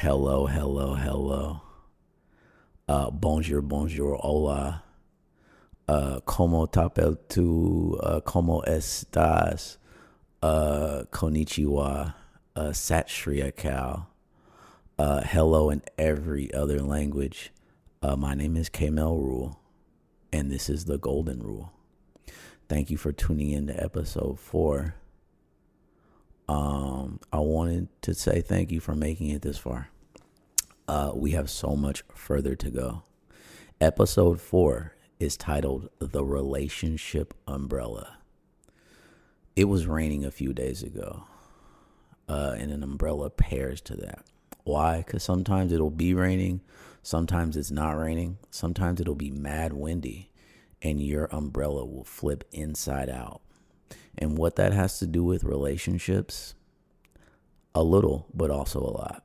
Hello, hello, hello. Bonjour, bonjour, hola. Como tapel tu? Como estás? Konnichiwa. Sat Shri Akal. Hello in every other language. My name is Kamel Rule, and this is the Golden Rule. Thank you for tuning in to episode 4. I wanted to say thank you for making it this far. We have so much further to go. Episode 4 is titled The Relationship Umbrella. It was raining a few days ago, and an umbrella pairs to that. Why? Because sometimes it'll be raining, sometimes it's not raining, sometimes it'll be mad windy, and your umbrella will flip inside out. And what that has to do with relationships, a little, but also a lot.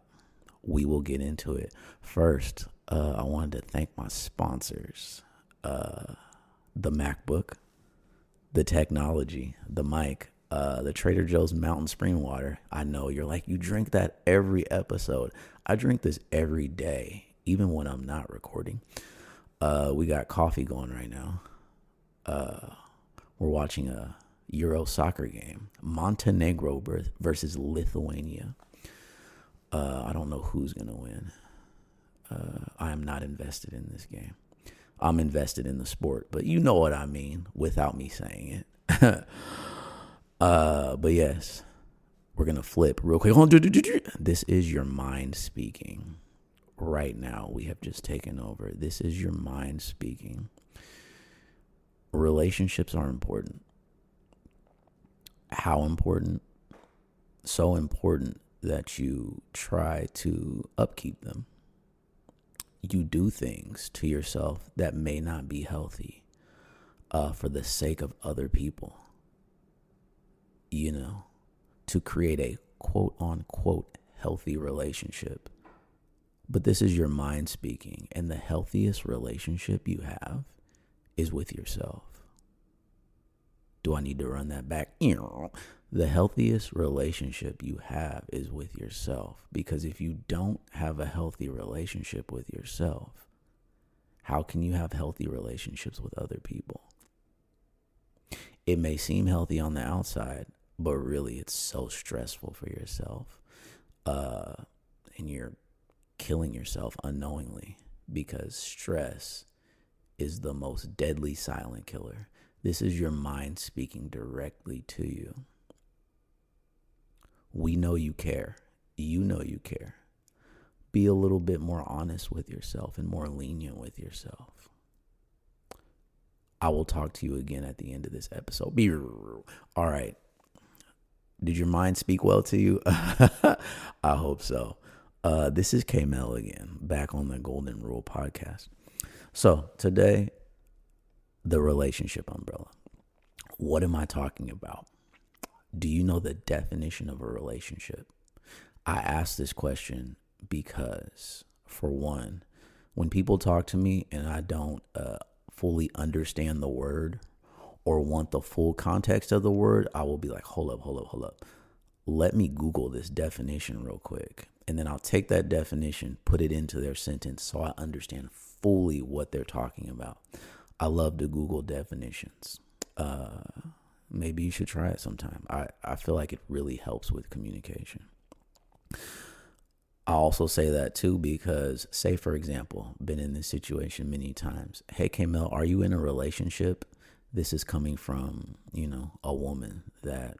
We will get into it. First, I wanted to thank my sponsors, the MacBook, the technology, the mic, the Trader Joe's Mountain Spring Water. I know you're like, you drink that every episode. I drink this every day, even when I'm not recording. We got coffee going right now. We're watching a Euro soccer game, Montenegro versus Lithuania. I don't know who's going to win. I am not invested in this game. I'm invested in the sport, but you know what I mean without me saying it. But yes, we're going to flip real quick. This is your mind speaking. Right now, we have just taken over. This is your mind speaking. Relationships are important. How important? So important that you try to upkeep them. You do things to yourself that may not be healthy for the sake of other people, to create a quote unquote healthy relationship. But this is your mind speaking, and the healthiest relationship you have is with yourself. Do I need to run that back? The healthiest relationship you have is with yourself. Because if you don't have a healthy relationship with yourself, how can you have healthy relationships with other people? It may seem healthy on the outside, but really it's so stressful for yourself. And you're killing yourself unknowingly, because stress is the most deadly silent killer. This is your mind speaking directly to you. We know you care. You know you care. Be a little bit more honest with yourself and more lenient with yourself. I will talk to you again at the end of this episode. All right. Did your mind speak well to you? I hope so. This is Kamel again, back on the Golden Rule podcast. So today, the relationship umbrella. What am I talking about? Do you know the definition of a relationship? I ask this question because, for one, when people talk to me and I don't fully understand the word or want the full context of the word, I will be like, hold up. Let me Google this definition real quick. And then I'll take that definition, put it into their sentence so I understand fully what they're talking about. I love to Google definitions. Maybe you should try it sometime. I feel like it really helps with communication. I also say that too because, say for example, been in this situation many times. Hey, Kamel, are you in a relationship? This is coming from, a woman that,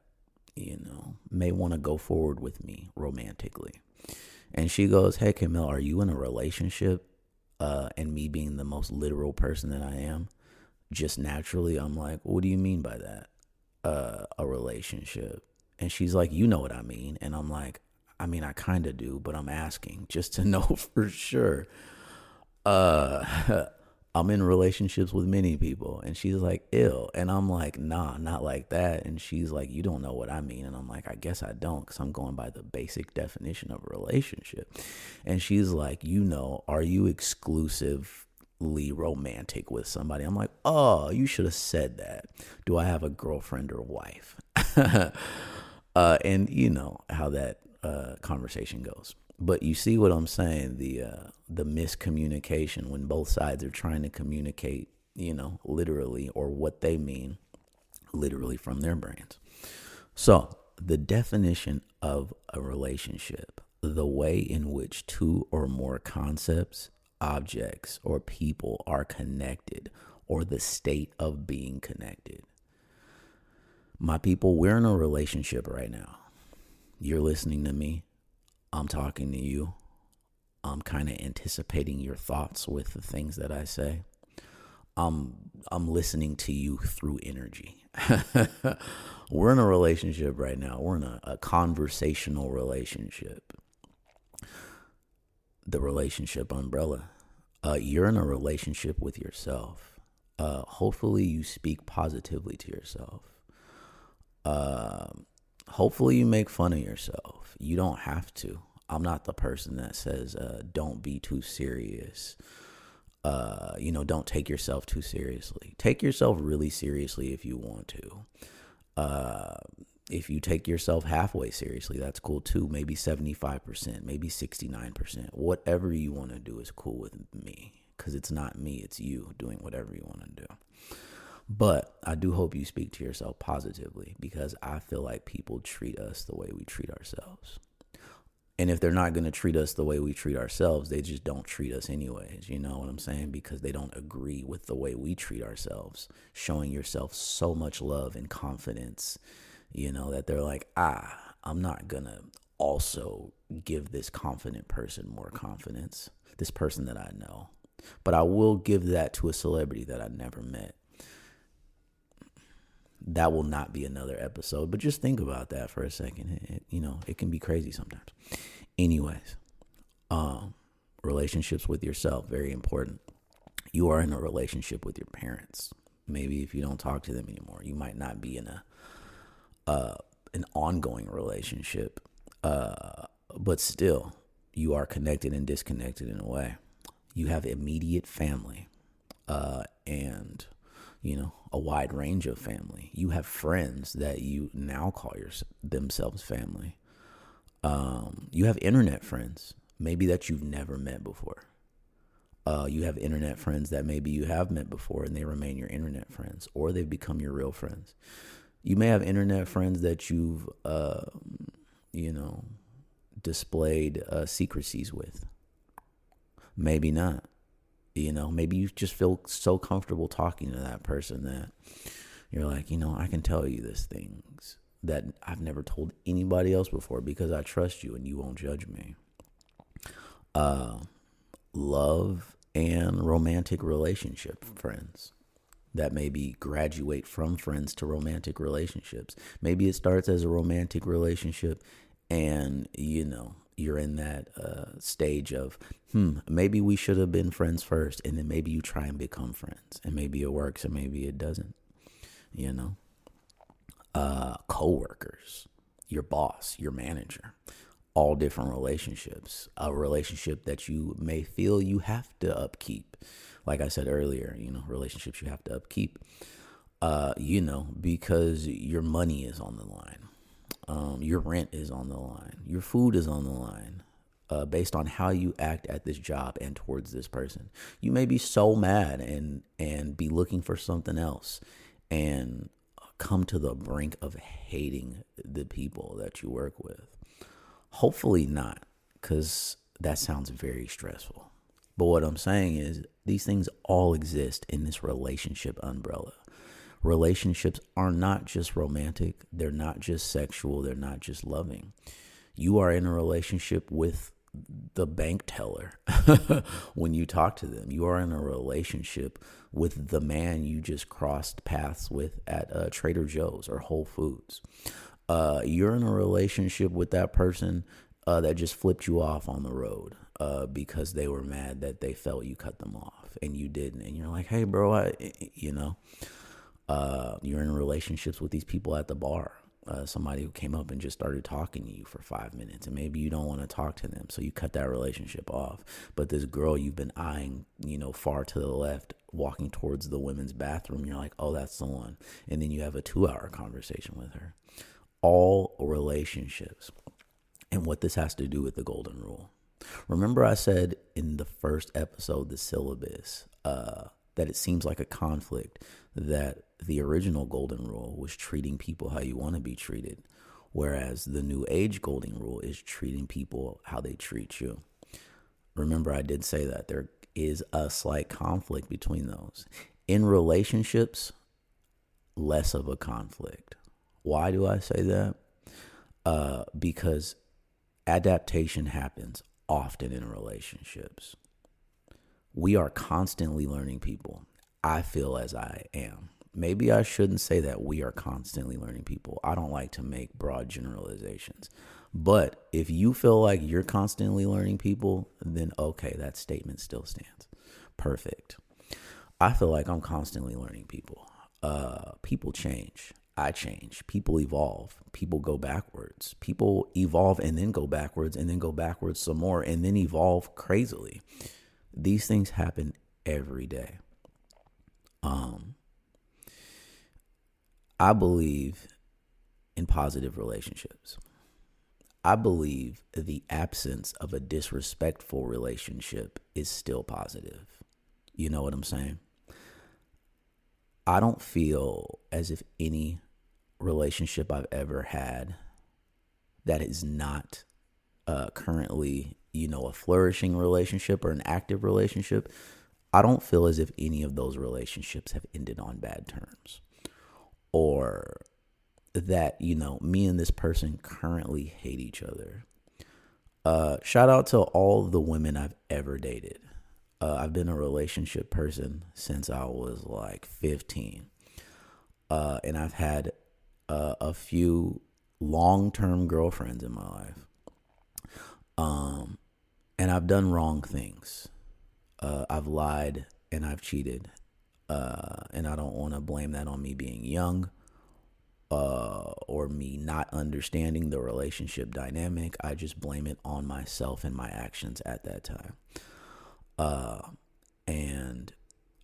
may want to go forward with me romantically. And she goes, hey, Kamel, are you in a relationship? And me being the most literal person that I am, just naturally, I'm like, what do you mean by that? A relationship. And she's like, you know what I mean. And I'm like, I mean, I kind of do, but I'm asking just to know for sure. I'm in relationships with many people. And she's like, ew. And I'm like, nah, not like that. And she's like, you don't know what I mean. And I'm like, I guess I don't, because I'm going by the basic definition of a relationship. And she's like, are you exclusively romantic with somebody? I'm like, oh, you should have said that. Do I have a girlfriend or wife? And you know how that conversation goes. But you see what I'm saying? The miscommunication when both sides are trying to communicate, literally, or what they mean literally from their brains. So the definition of a relationship, the way in which two or more concepts, objects, or people are connected, or the state of being connected. My people, we're in a relationship right now. You're listening to me. I'm talking to you. I'm kind of anticipating your thoughts with the things that I say. I'm listening to you through energy. We're in a relationship right now. We're in a conversational relationship. The relationship umbrella. You're in a relationship with yourself. Hopefully you speak positively to yourself. Hopefully you make fun of yourself. You don't have to. I'm not the person that says, don't be too serious. Don't take yourself too seriously. Take yourself really seriously if you want to. If you take yourself halfway seriously, that's cool too. Maybe 75%, maybe 69%. Whatever you want to do is cool with me, because it's not me, it's you doing whatever you want to do. But I do hope you speak to yourself positively, because I feel like people treat us the way we treat ourselves. And if they're not going to treat us the way we treat ourselves, they just don't treat us anyways. You know what I'm saying? Because they don't agree with the way we treat ourselves, showing yourself so much love and confidence, that they're like, I'm not going to also give this confident person more confidence, this person that I know. But I will give that to a celebrity that I never met. That will not be another episode, but just think about that for a second. It can be crazy sometimes. Anyways, relationships with yourself, very important. You are in a relationship with your parents. Maybe if you don't talk to them anymore, you might not be in an ongoing relationship, but still, you are connected and disconnected in a way. You have immediate family, and a wide range of family. You have friends that you now call themselves family. You have internet friends, maybe that you've never met before. You have internet friends that maybe you have met before and they remain your internet friends, or they've become your real friends. You may have internet friends that you've, displayed secrecies with. Maybe not. Maybe you just feel so comfortable talking to that person that you're like, I can tell you these things that I've never told anybody else before because I trust you and you won't judge me. Love and romantic relationship friends that maybe graduate from friends to romantic relationships. Maybe it starts as a romantic relationship and, you're in that stage of, maybe we should have been friends first. And then maybe you try and become friends, and maybe it works and maybe it doesn't, coworkers, your boss, your manager, all different relationships, a relationship that you may feel you have to upkeep. Like I said earlier, relationships you have to upkeep, because your money is on the line. Your rent is on the line. Your food is on the line, based on how you act at this job and towards this person. You may be so mad and be looking for something else and come to the brink of hating the people that you work with. Hopefully not, because that sounds very stressful. But what I'm saying is these things all exist in this relationship umbrella. Relationships are not just romantic. They're not just sexual. They're not just loving. You are in a relationship with the bank teller when you talk to them. You are in a relationship with the man you just crossed paths with at Trader Joe's or Whole Foods. You're in a relationship with that person that just flipped you off on the road because they were mad that they felt you cut them off and you didn't. And you're like, hey, bro, you're in relationships with these people at the bar. Somebody who came up and just started talking to you for 5 minutes, and maybe you don't want to talk to them, so you cut that relationship off. But this girl you've been eyeing, far to the left, walking towards the women's bathroom, you're like, oh, that's the one. And then you have a 2-hour conversation with her. All relationships and what this has to do with the golden rule. Remember, I said in the first episode, the syllabus, that it seems like a conflict, that the original golden rule was treating people how you want to be treated, whereas the new age golden rule is treating people how they treat you. Remember, I did say that there is a slight conflict between those. In relationships, less of a conflict. Why do I say that? Because adaptation happens often in relationships. We are constantly learning people. I feel as I am. Maybe I shouldn't say that we are constantly learning people. I don't like to make broad generalizations. But if you feel like you're constantly learning people, then okay, that statement still stands. Perfect. I feel like I'm constantly learning people. People change. I change. People evolve. People go backwards. People evolve and then go backwards and then go backwards some more and then evolve crazily. These things happen every day. I believe in positive relationships. I believe the absence of a disrespectful relationship is still positive. You know what I'm saying? I don't feel as if any relationship I've ever had that is not currently, a flourishing relationship or an active relationship, I don't feel as if any of those relationships have ended on bad terms, or that, me and this person currently hate each other. Shout out to all the women I've ever dated. I've been a relationship person since I was like 15. And I've had a few long-term girlfriends in my life. And I've done wrong things. I've lied and I've cheated. And I don't want to blame that on me being young, or me not understanding the relationship dynamic. I just blame it on myself and my actions at that time. And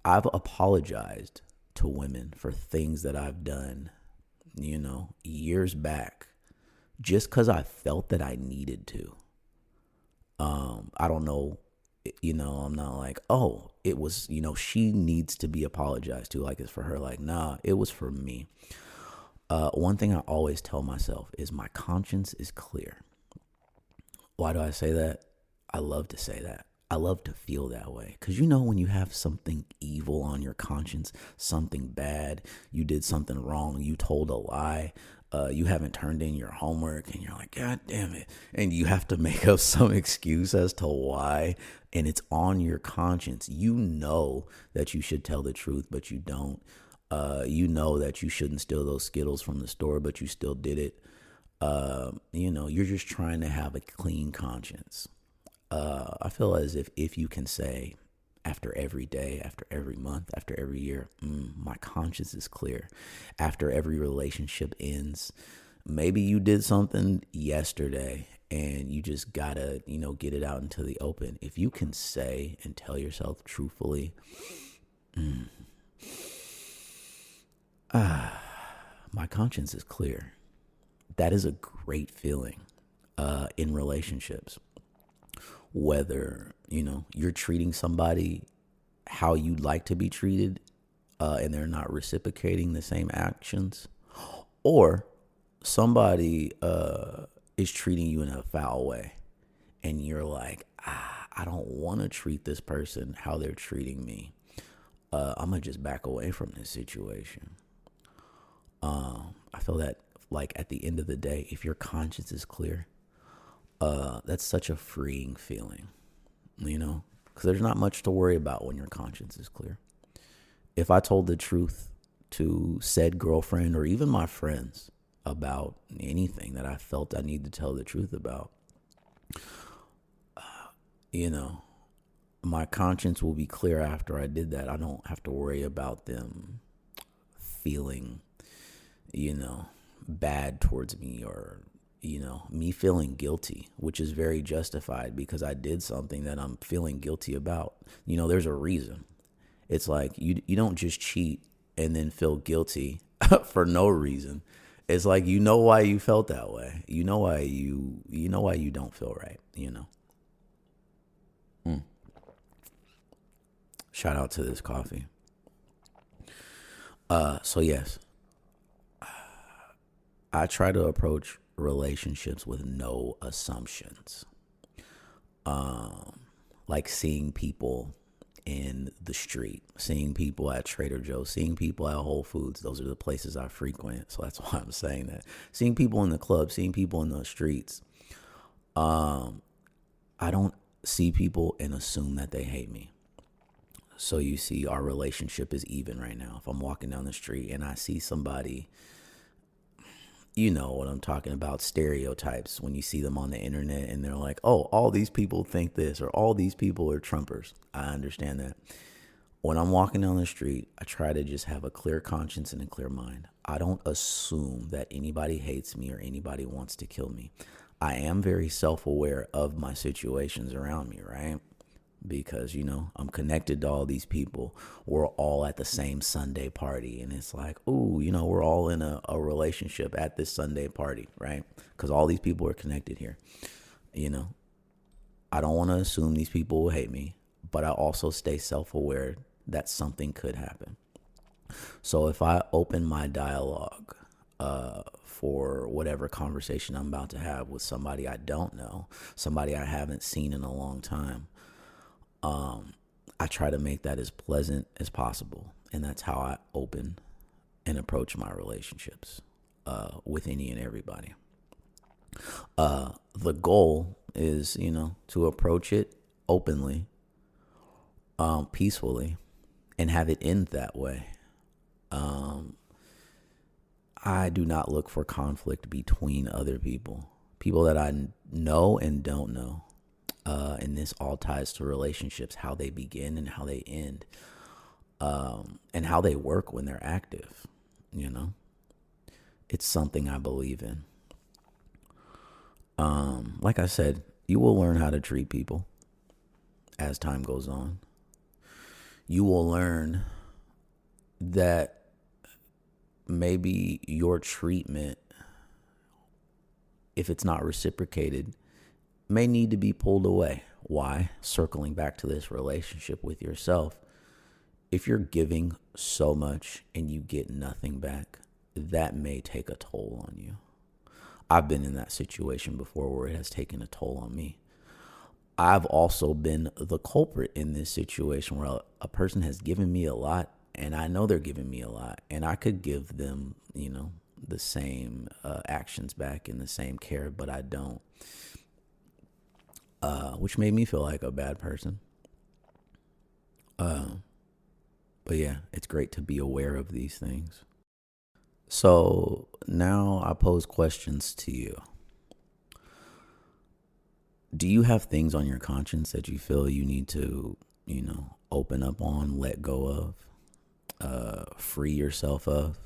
I've apologized to women for things that I've done, years back, just because I felt that I needed to. I don't know, I'm not like, oh, it was, she needs to be apologized to, like it's for her. Like, nah, it was for me. One thing I always tell myself is my conscience is clear. Why do I say that? I love to say that. I love to feel that way. Because when you have something evil on your conscience, something bad, you did something wrong, you told a lie, you haven't turned in your homework, and you're like, God damn it. And you have to make up some excuse as to why, and it's on your conscience. You know that you should tell the truth, but you don't. You know that you shouldn't steal those Skittles from the store, but you still did it. You're just trying to have a clean conscience. I feel as if you can say, after every day, after every month, after every year, my conscience is clear. After every relationship ends, maybe you did something yesterday and you just gotta, get it out into the open. If you can say and tell yourself truthfully, my conscience is clear. That is a great feeling in relationships. Whether, you're treating somebody how you'd like to be treated, and they're not reciprocating the same actions, or somebody is treating you in a foul way, and you're like, I don't want to treat this person how they're treating me. I'm going to just back away from this situation. I feel that, like, at the end of the day, if your conscience is clear, that's such a freeing feeling, because there's not much to worry about when your conscience is clear. If I told the truth to said girlfriend or even my friends about anything that I felt I needed to tell the truth about, my conscience will be clear after I did that. I don't have to worry about them feeling, bad towards me, or me feeling guilty, which is very justified because I did something that I'm feeling guilty about. There's a reason. It's like you don't just cheat and then feel guilty for no reason. It's like, you know why you felt that way. You know why you don't feel right, you know. Shout out to this coffee. So yes, I try to approach relationships with no assumptions. Like seeing people in the street, seeing people at Trader Joe's, seeing people at Whole Foods. Those are the places I frequent. So that's why I'm saying that. Seeing people in the club, seeing people in the streets. I don't see people and assume that they hate me. So you see, our relationship is even right now. If I'm walking down the street and I see somebody, you know what I'm talking about, stereotypes, when you see them on the internet and they're like, oh, all these people think this, or all these people are Trumpers. I understand that. When I'm walking down the street, I try to just have a clear conscience and a clear mind. I don't assume that anybody hates me or anybody wants to kill me. I am very self-aware of my situations around me, right? Because, you know, I'm connected to all these people. We're all at the same Sunday party. And it's like, ooh, you know, we're all in a relationship at this Sunday party, right? Because all these people are connected here. You know, I don't want to assume these people will hate me, but I also stay self-aware that something could happen. So if I open my dialogue for whatever conversation I'm about to have with somebody I don't know, somebody I haven't seen in a long time, I try to make that as pleasant as possible. And that's how I open and approach my relationships with any and everybody. The goal is, you know, to approach it openly, peacefully, and have it end that way. I do not look for conflict between other people, people that I know and don't know. And this all ties to relationships, how they begin and how they end, and how they work when they're active. You know, it's something I believe in. Like I said, you will learn how to treat people as time goes on. You will learn that maybe your treatment, if it's not reciprocated, may need to be pulled away. Why? Circling back to this relationship with yourself. If you're giving so much and you get nothing back, that may take a toll on you. I've been in that situation before where it has taken a toll on me. I've also been the culprit in this situation where a person has given me a lot and I know they're giving me a lot and I could give them, you know, the same actions back and the same care, but I don't. Which made me feel like a bad person. But yeah, it's great to be aware of these things. So now I pose questions to you. Do you have things on your conscience that you feel you need to, you know, open up on, let go of, free yourself of?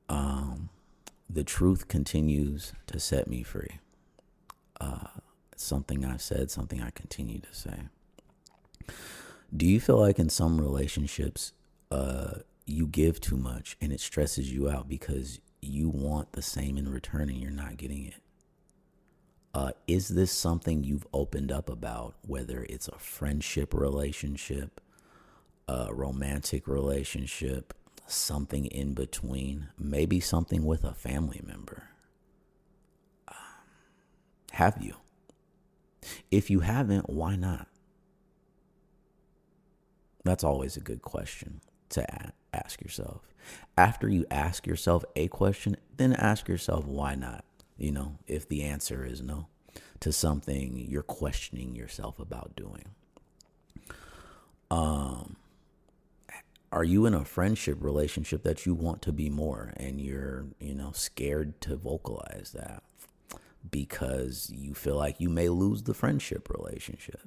The truth continues to set me free. It's something I've said, something I continue to say. Do you feel like in some relationships, you give too much and it stresses you out because you want the same in return and you're not getting it? Is this something you've opened up about, whether it's a friendship relationship, a romantic relationship, something in between, maybe something with a family member? Have you? If you haven't, why not? That's always a good question to ask yourself. After you ask yourself a question, then ask yourself, why not? You know, if the answer is no to something you're questioning yourself about doing. Are you in a friendship relationship that you want to be more and you're, you know, scared to vocalize that because you feel like you may lose the friendship relationship?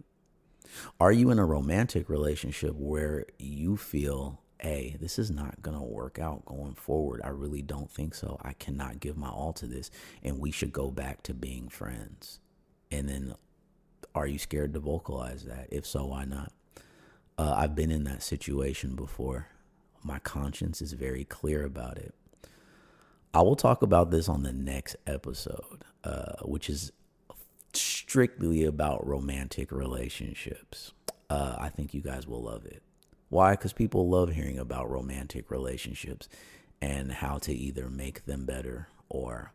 Are you in a romantic relationship where you feel, hey, this is not going to work out going forward? I really don't think so. I cannot give my all to this and we should go back to being friends. And then are you scared to vocalize that? If so, why not? I've been in that situation before. My conscience is very clear about it. I will talk about this on the next episode, which is strictly about romantic relationships. I think you guys will love it. Why? Because people love hearing about romantic relationships and how to either make them better or,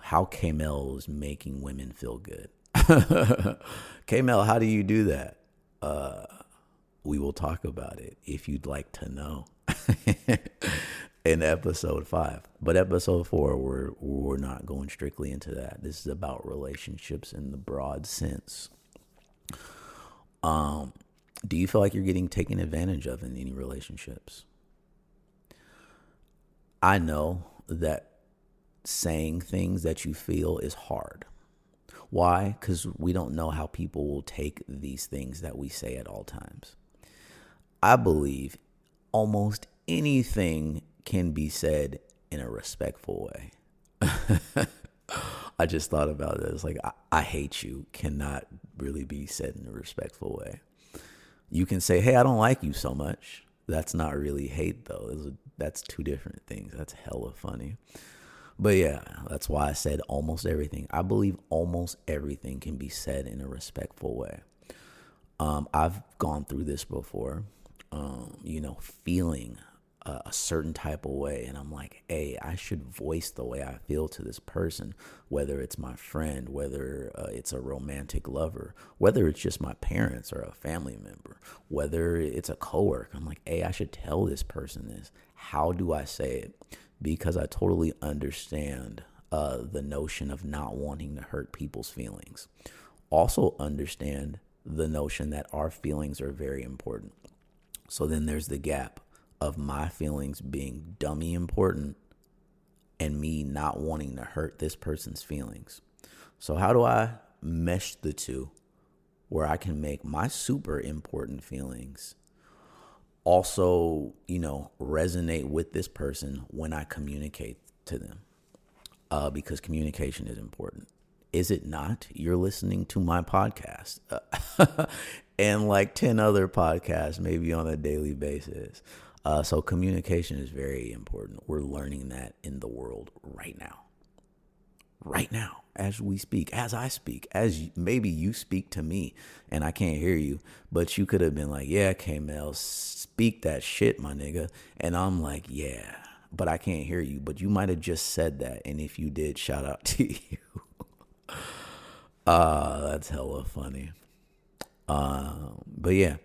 how K-Mel is making women feel good. K-Mel, how do you do that? We will talk about it if you'd like to know in episode 5. But episode 4, we're not going strictly into that. This is about relationships in the broad sense. Do you feel like you're getting taken advantage of in any relationships? I know that saying things that you feel is hard. Why? Because we don't know how people will take these things that we say at all times. I believe almost anything can be said in a respectful way. I just thought about this. Like, I hate you cannot really be said in a respectful way. You can say, hey, I don't like you so much. That's not really hate, though. That's two different things. That's hella funny. But yeah, that's why I said almost everything. I believe almost everything can be said in a respectful way. I've gone through this before, feeling a certain type of way. And I'm like, hey, I should voice the way I feel to this person, whether it's my friend, whether it's a romantic lover, whether it's just my parents or a family member, whether it's a coworker. I'm like, hey, I should tell this person this. How do I say it? Because I totally understand the notion of not wanting to hurt people's feelings. Also understand the notion that our feelings are very important. So then there's the gap of my feelings being dummy important and me not wanting to hurt this person's feelings. So how do I mesh the two where I can make my super important feelings also, resonate with this person when I communicate to them? Because communication is important. Is it not? You're listening to my podcast and like 10 other podcasts, maybe on a daily basis. So communication is very important. We're learning that in the world right now, as we speak, as I speak, as maybe you speak to me and I can't hear you, but you could have been like, yeah, K-Mel, speak that shit, my nigga. And I'm like, yeah, but I can't hear you. But you might have just said that. And if you did, shout out to you. That's hella funny. But yeah,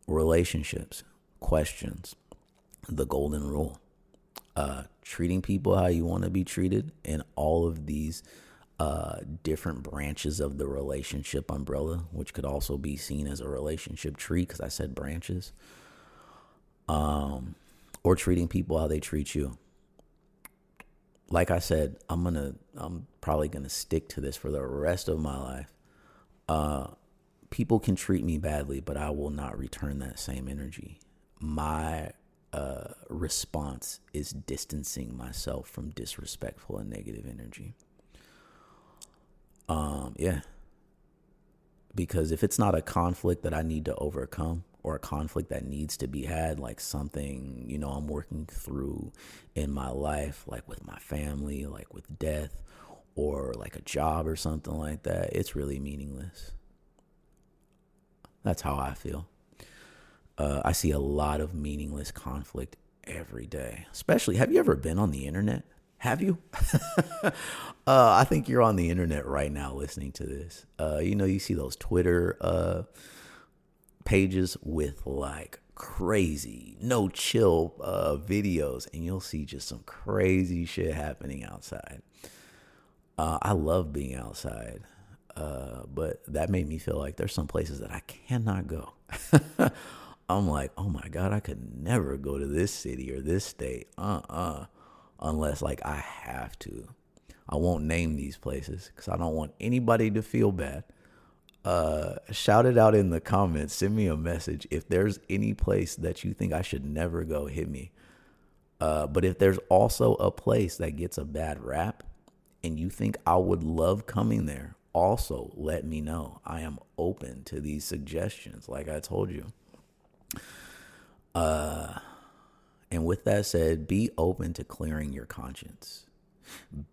relationships, questions, the golden rule, treating people how you want to be treated, and all of these different branches of the relationship umbrella, which could also be seen as a relationship tree because I said branches, or treating people how they treat you. Like I said, I'm probably gonna stick to this for the rest of my life. People can treat me badly, but I will not return that same energy. My response is distancing myself from disrespectful and negative energy. Yeah. Because if it's not a conflict that I need to overcome or a conflict that needs to be had, like something, I'm working through in my life, like with my family, like with death, or like a job or something like that, it's really meaningless. That's how I feel. I see a lot of meaningless conflict every day. Especially, have you ever been on the internet? Have you? I think you're on the internet right now listening to this. You see those Twitter pages with like crazy, no chill videos, and you'll see just some crazy shit happening outside. I love being outside, but that made me feel like there's some places that I cannot go. I'm like, oh my God, I could never go to this city or this state. Unless like I have to. I won't name these places because I don't want anybody to feel bad. Shout it out in the comments. Send me a message. If there's any place that you think I should never go, hit me. But if there's also a place that gets a bad rap and you think I would love coming there, also let me know. I am open to these suggestions, like I told you. And with that said, be open to clearing your conscience.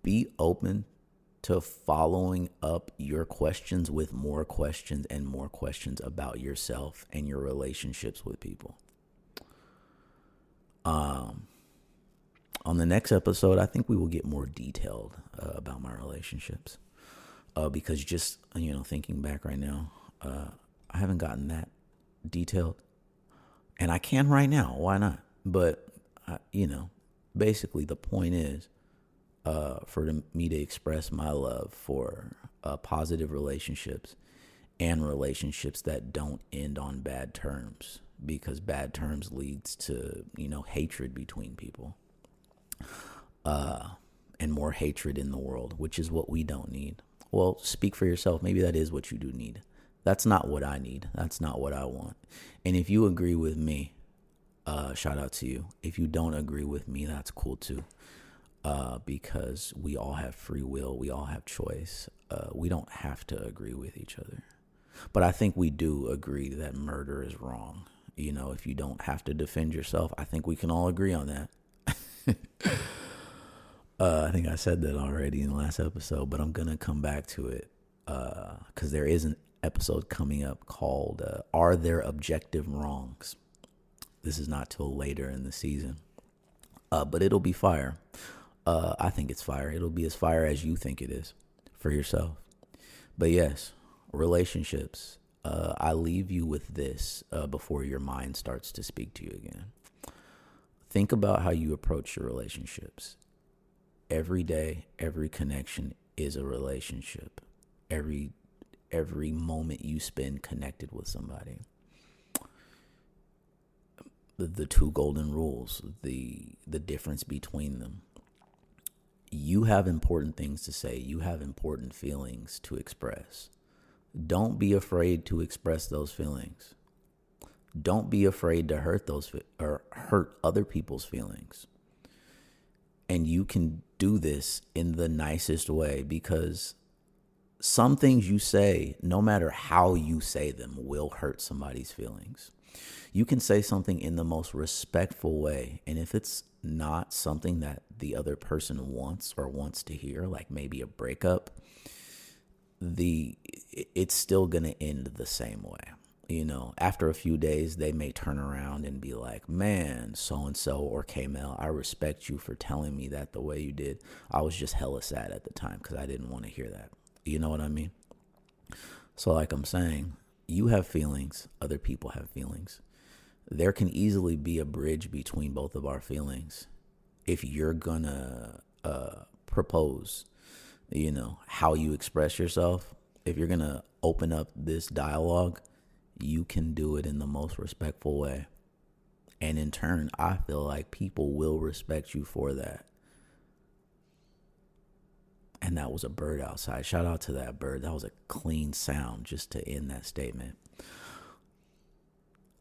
Be open to following up your questions with more questions and more questions about yourself and your relationships with people. On the next episode, I think we will get more detailed about my relationships. Because just, thinking back right now, I haven't gotten that detailed. And I can right now. Why not? But, basically the point is for me to express my love for positive relationships and relationships that don't end on bad terms, because bad terms leads to, hatred between people. And more hatred in the world, which is what we don't need. Well, speak for yourself. Maybe that is what you do need. That's not what I need. That's not what I want. And if you agree with me, shout out to you. If you don't agree with me, that's cool too. Because we all have free will. We all have choice. We don't have to agree with each other. But I think we do agree that murder is wrong. If you don't have to defend yourself, I think we can all agree on that. I think I said that already in the last episode, but I'm going to come back to it because there is an episode coming up called Are There Objective Wrongs? This is not till later in the season, but it'll be fire. I think it's fire. It'll be as fire as you think it is for yourself. But yes, relationships. I leave you with this before your mind starts to speak to you again. Think about how you approach your relationships. Every day, every connection is a relationship. Every moment you spend connected with somebody. The two golden rules, the difference between them. You have important things to say. You have important feelings to express. Don't be afraid to express those feelings. Don't be afraid to hurt other people's feelings. And you can do this in the nicest way, because some things you say, no matter how you say them, will hurt somebody's feelings. You can say something in the most respectful way, and if it's not something that the other person wants to hear, like maybe a breakup, it's still going to end the same way. After a few days, they may turn around and be like, man, so-and-so or K-Mel, I respect you for telling me that the way you did. I was just hella sad at the time because I didn't want to hear that. You know what I mean? So like I'm saying, you have feelings. Other people have feelings. There can easily be a bridge between both of our feelings if you're going to propose, how you express yourself. If you're going to open up this dialogue, you can do it in the most respectful way. And in turn, I feel like people will respect you for that. And that was a bird outside. Shout out to that bird. That was a clean sound just to end that statement.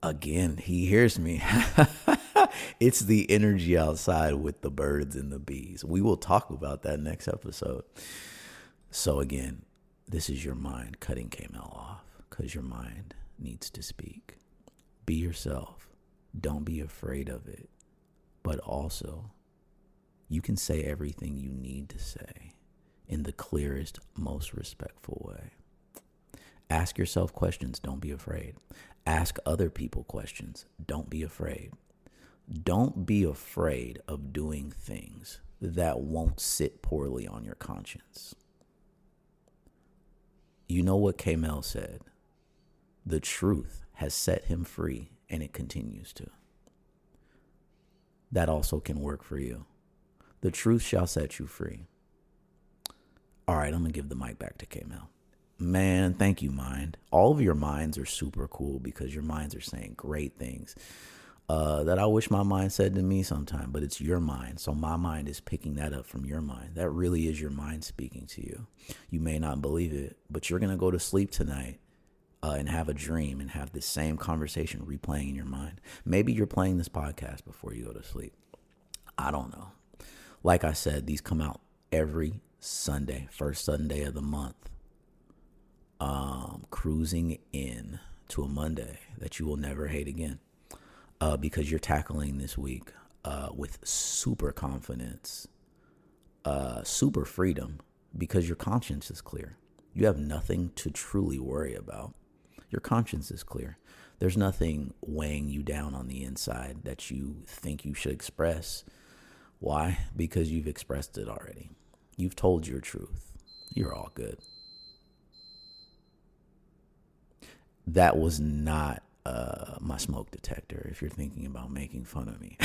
Again, he hears me. It's the energy outside with the birds and the bees. We will talk about that next episode. So again, this is your mind cutting K-Mel off because your mind needs to speak. Be yourself. Don't be afraid of it. But also, you can say everything you need to say in the clearest, most respectful way. Ask yourself questions. Don't be afraid. Ask other people questions. Don't be afraid. Don't be afraid of doing things that won't sit poorly on your conscience. You know what K-Mel said? The truth has set him free, and it continues to. That also can work for you. The truth shall set you free. All right, I'm going to give the mic back to K-Mel. Man, thank you, mind. All of your minds are super cool because your minds are saying great things that I wish my mind said to me sometime, but it's your mind. So my mind is picking that up from your mind. That really is your mind speaking to you. You may not believe it, but you're going to go to sleep tonight and have a dream and have this same conversation replaying in your mind. Maybe you're playing this podcast before you go to sleep. I don't know. Like I said, these come out every Sunday, first Sunday of the month. Cruising in to a Monday that you will never hate again because you're tackling this week. with super confidence, super freedom, because your conscience is clear. You have nothing to truly worry about. Your conscience is clear. There's nothing weighing you down on the inside that you think you should express. Why? Because you've expressed it already. You've told your truth. You're all good. That was not my smoke detector, if you're thinking about making fun of me.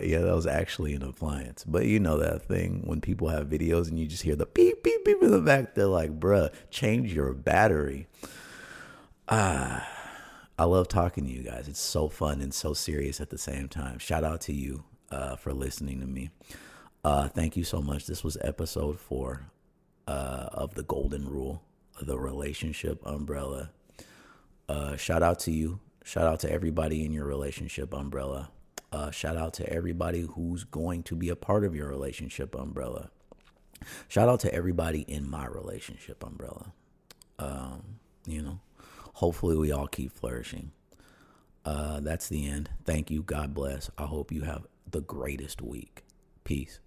Yeah, that was actually an appliance. But you know that thing when people have videos and you just hear the beep, beep, beep in the back, they're like, bruh, change your battery. I love talking to you guys. It's so fun and so serious at the same time. Shout out to you for listening to me. Thank you so much. This was episode 4 of the Golden Rule, the relationship umbrella. Shout out to you. Shout out to everybody in your relationship umbrella. Shout out to everybody who's going to be a part of your relationship umbrella. Shout out to everybody in my relationship umbrella. Hopefully we all keep flourishing. That's the end. Thank you. God bless. I hope you have the greatest week. Peace.